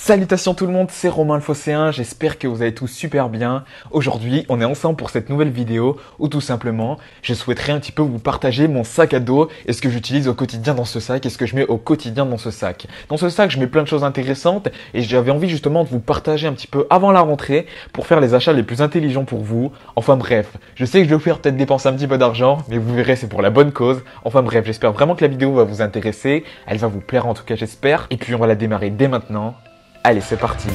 Salutations tout le monde, c'est Romain le Phocéen, j'espère que vous allez tous super bien. Aujourd'hui, on est ensemble pour cette nouvelle vidéo où tout simplement, je souhaiterais un petit peu vous partager mon sac à dos et ce que j'utilise au quotidien dans ce sac et ce que je mets au quotidien dans ce sac. Dans ce sac, je mets plein de choses intéressantes et j'avais envie justement de vous partager un petit peu avant la rentrée pour faire les achats les plus intelligents pour vous. Enfin bref, je sais que je vais vous faire peut-être dépenser un petit peu d'argent, mais vous verrez, c'est pour la bonne cause. Enfin bref, j'espère vraiment que la vidéo va vous intéresser, elle va vous plaire en tout cas j'espère. Et puis on va la démarrer dès maintenant. Allez, c'est parti.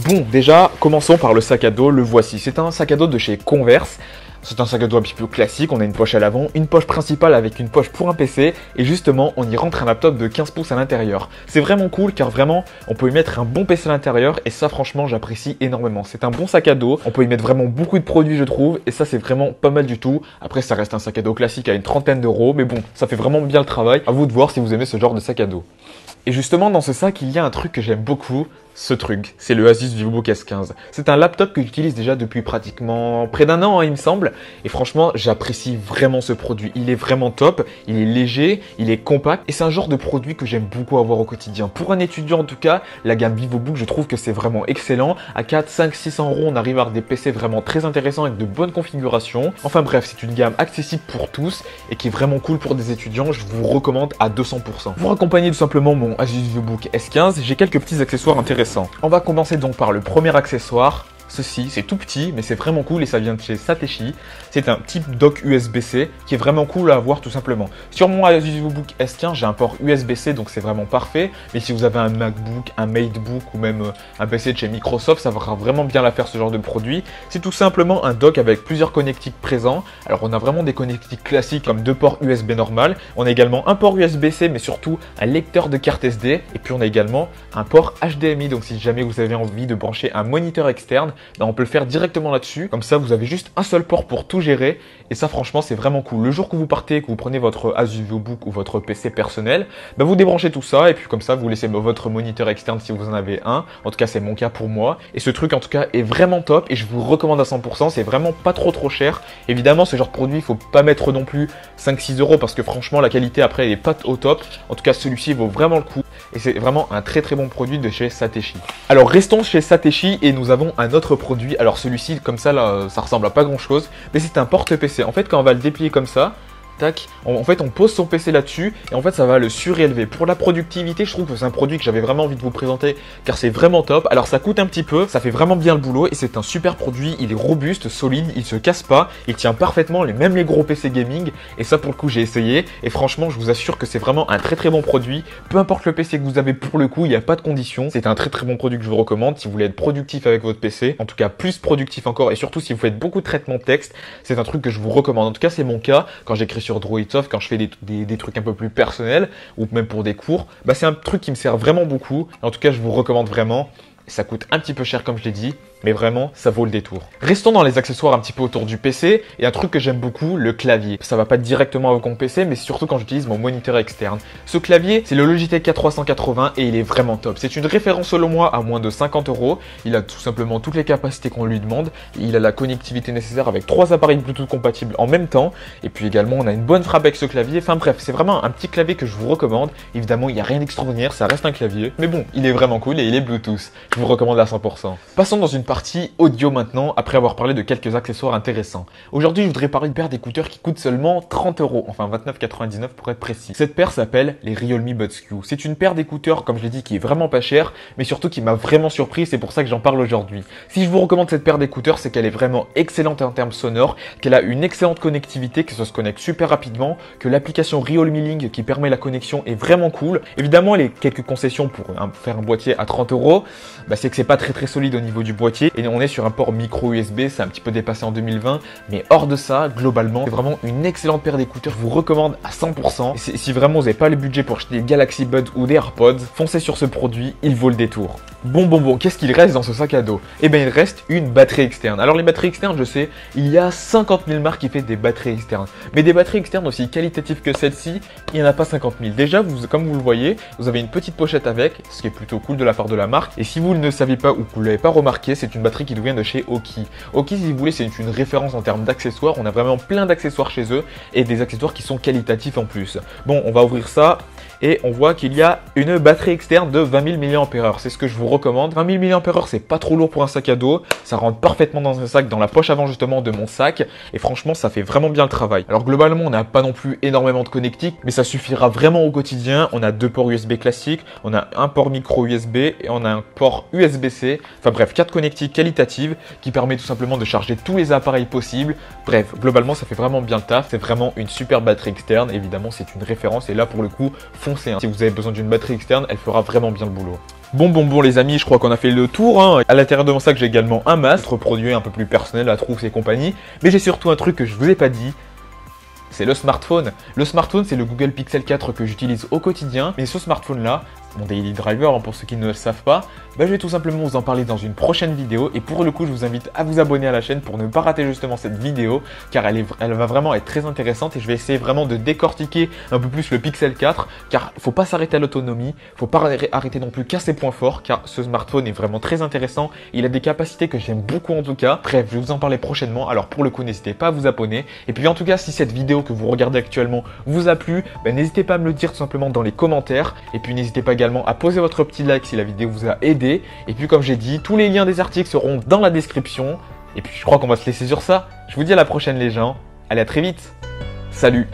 Bon, déjà, commençons par le sac à dos, le voici. C'est un sac à dos de chez Converse. C'est un sac à dos un petit peu classique, on a une poche à l'avant, une poche principale avec une poche pour un PC et justement on y rentre un laptop de 15 pouces à l'intérieur. C'est vraiment cool car vraiment on peut y mettre un bon PC à l'intérieur et ça franchement j'apprécie énormément. C'est un bon sac à dos, on peut y mettre vraiment beaucoup de produits je trouve et ça c'est vraiment pas mal du tout. Après ça reste un sac à dos classique à une trentaine d'euros mais bon ça fait vraiment bien le travail. À vous de voir si vous aimez ce genre de sac à dos. Et justement dans ce sac il y a un truc que j'aime beaucoup. Ce truc, c'est le Asus VivoBook S15. C'est un laptop que j'utilise déjà depuis pratiquement près d'un an, il me semble. Et franchement, j'apprécie vraiment ce produit. Il est vraiment top, il est léger, il est compact. Et c'est un genre de produit que j'aime beaucoup avoir au quotidien. Pour un étudiant en tout cas, la gamme VivoBook, je trouve que c'est vraiment excellent. À 4, 5, 600 euros, on arrive à avoir des PC vraiment très intéressants avec de bonnes configurations. Enfin bref, c'est une gamme accessible pour tous et qui est vraiment cool pour des étudiants. Je vous recommande à 200%. Pour accompagner tout simplement mon Asus VivoBook S15, j'ai quelques petits accessoires intéressants. On va commencer donc par le premier accessoire. Ceci, c'est tout petit, mais c'est vraiment cool et ça vient de chez Satechi. C'est un petit dock USB-C qui est vraiment cool à avoir tout simplement. Sur mon Asus VivoBook S15, j'ai un port USB-C, donc c'est vraiment parfait. Mais si vous avez un MacBook, un MateBook ou même un PC de chez Microsoft, ça va vraiment bien l'affaire ce genre de produit. C'est tout simplement un dock avec plusieurs connectiques présents. Alors on a vraiment des connectiques classiques comme deux ports USB normal. On a également un port USB-C, mais surtout un lecteur de carte SD. Et puis on a également un port HDMI. Donc si jamais vous avez envie de brancher un moniteur externe, on peut le faire directement là-dessus. Comme ça, vous avez juste un seul port pour tout gérer. Et ça, franchement, c'est vraiment cool. Le jour que vous partez, que vous prenez votre Asus VivoBook ou votre PC personnel, vous débranchez tout ça. Et puis comme ça, vous laissez votre moniteur externe si vous en avez un. En tout cas, c'est mon cas pour moi. Et ce truc, en tout cas, est vraiment top. Et je vous recommande à 100%. C'est vraiment pas trop cher. Évidemment, ce genre de produit, il faut pas mettre non plus 5-6 euros parce que franchement, la qualité après, elle est pas au top. En tout cas, celui-ci vaut vraiment le coup. Et c'est vraiment un très bon produit de chez Satechi. Alors, restons chez Satechi et nous avons un autre produit. Alors celui-ci, comme ça, là, ça ressemble à pas grand-chose, mais c'est un porte-PC. En fait, quand on va le déplier comme ça, tac, en fait on pose son PC là-dessus et en fait ça va le surélever. Pour la productivité, je trouve que c'est un produit que j'avais vraiment envie de vous présenter car c'est vraiment top. Alors ça coûte un petit peu, ça fait vraiment bien le boulot et c'est un super produit. Il est robuste, solide, il se casse pas, il tient parfaitement même les gros PC gaming et ça pour le coup j'ai essayé et franchement je vous assure que c'est vraiment un très bon produit. Peu importe le PC que vous avez pour le coup, il n'y a pas de condition. C'est un très bon produit que je vous recommande si vous voulez être productif avec votre PC, en tout cas plus productif encore et surtout si vous faites beaucoup de traitement de texte, c'est un truc que je vous recommande. En tout cas c'est mon cas quand j'écris sur Droidsoft, quand je fais des trucs un peu plus personnels ou même pour des cours, c'est un truc qui me sert vraiment beaucoup. En tout cas, je vous recommande vraiment. Ça coûte un petit peu cher comme je l'ai dit, mais vraiment, ça vaut le détour. Restons dans les accessoires un petit peu autour du PC, et un truc que j'aime beaucoup, le clavier. Ça va pas directement avec mon PC, mais surtout quand j'utilise mon moniteur externe. Ce clavier, c'est le Logitech K380 et il est vraiment top. C'est une référence selon moi à moins de 50 euros. Il a tout simplement toutes les capacités qu'on lui demande. Il a la connectivité nécessaire avec 3 appareils Bluetooth compatibles en même temps. Et puis également, on a une bonne frappe avec ce clavier. Enfin bref, c'est vraiment un petit clavier que je vous recommande. Évidemment, il n'y a rien d'extraordinaire, ça reste un clavier. Mais bon, il est vraiment cool et il est Bluetooth. Je vous recommande à 100%. Passons dans une partie audio maintenant, après avoir parlé de quelques accessoires intéressants. Aujourd'hui, je voudrais parler d'une paire d'écouteurs qui coûte seulement 30 euros, enfin 29,99 pour être précis. Cette paire s'appelle les Realme Buds Q. C'est une paire d'écouteurs, comme je l'ai dit, qui est vraiment pas chère, mais surtout qui m'a vraiment surpris, c'est pour ça que j'en parle aujourd'hui. Si je vous recommande cette paire d'écouteurs, c'est qu'elle est vraiment excellente en termes sonores, qu'elle a une excellente connectivité, que ça se connecte super rapidement, que l'application Realme Link qui permet la connexion est vraiment cool. Évidemment, les quelques concessions pour faire un boîtier à 30 euros, c'est que c'est pas très solide au niveau du boîtier et on est sur un port micro USB, c'est un petit peu dépassé en 2020, mais hors de ça, globalement, c'est vraiment une excellente paire d'écouteurs. Je vous recommande à 100%. Et si vraiment vous n'avez pas le budget pour acheter des Galaxy Buds ou des AirPods, foncez sur ce produit, il vaut le détour. Bon, qu'est-ce qu'il reste dans ce sac à dos? Eh bien, il reste une batterie externe. Alors les batteries externes, je sais, il y a 50 000 marques qui font des batteries externes, mais des batteries externes aussi qualitatives que celle-ci, il n'y en a pas 50 000. Déjà, comme vous le voyez, vous avez une petite pochette avec, ce qui est plutôt cool de la part de la marque. Et si vous ne le saviez pas ou que vous ne l'avez pas remarqué, c'est c'est une batterie qui nous vient de chez Aukey. Aukey, si vous voulez, c'est une référence en termes d'accessoires. On a vraiment plein d'accessoires chez eux et des accessoires qui sont qualitatifs en plus. Bon, on va ouvrir ça. Et on voit qu'il y a une batterie externe de 20 000 mAh. C'est ce que je vous recommande. 20 000 mAh, c'est pas trop lourd pour un sac à dos. Ça rentre parfaitement dans un sac, dans la poche avant justement de mon sac. Et franchement, ça fait vraiment bien le travail. Alors globalement, on n'a pas non plus énormément de connectiques, mais ça suffira vraiment au quotidien. On a 2 ports USB classiques, on a un port micro USB et on a un port USB-C. Enfin bref, 4 connectiques qualitatives qui permet tout simplement de charger tous les appareils possibles. Bref, globalement, ça fait vraiment bien le taf. C'est vraiment une super batterie externe. Évidemment, c'est une référence. Et là, pour le coup, foncez, hein. Si vous avez besoin d'une batterie externe, elle fera vraiment bien le boulot. Bon les amis, je crois qu'on a fait le tour, hein. À l'intérieur de mon sac, j'ai également un masque, produit un peu plus personnel, la trousse et compagnie. Mais j'ai surtout un truc que je vous ai pas dit. C'est le smartphone. Le smartphone, c'est le Google Pixel 4 que j'utilise au quotidien. Mais ce smartphone-là, mon daily driver, hein, pour ceux qui ne le savent pas, je vais tout simplement vous en parler dans une prochaine vidéo. Et pour le coup, je vous invite à vous abonner à la chaîne pour ne pas rater justement cette vidéo, car elle va vraiment être très intéressante et je vais essayer vraiment de décortiquer un peu plus le Pixel 4, car il ne faut pas s'arrêter à l'autonomie, il ne faut pas arrêter non plus qu'à ses points forts, car ce smartphone est vraiment très intéressant. Il a des capacités que j'aime beaucoup en tout cas. Bref, je vais vous en parler prochainement. Alors pour le coup, n'hésitez pas à vous abonner. Et puis en tout cas, si cette vidéo que vous regardez actuellement vous a plu, n'hésitez pas à me le dire tout simplement dans les commentaires. Et puis n'hésitez pas également à poser votre petit like si la vidéo vous a aidé. Et puis comme j'ai dit, tous les liens des articles seront dans la description. Et puis je crois qu'on va se laisser sur ça. Je vous dis à la prochaine les gens. Allez, à très vite. Salut.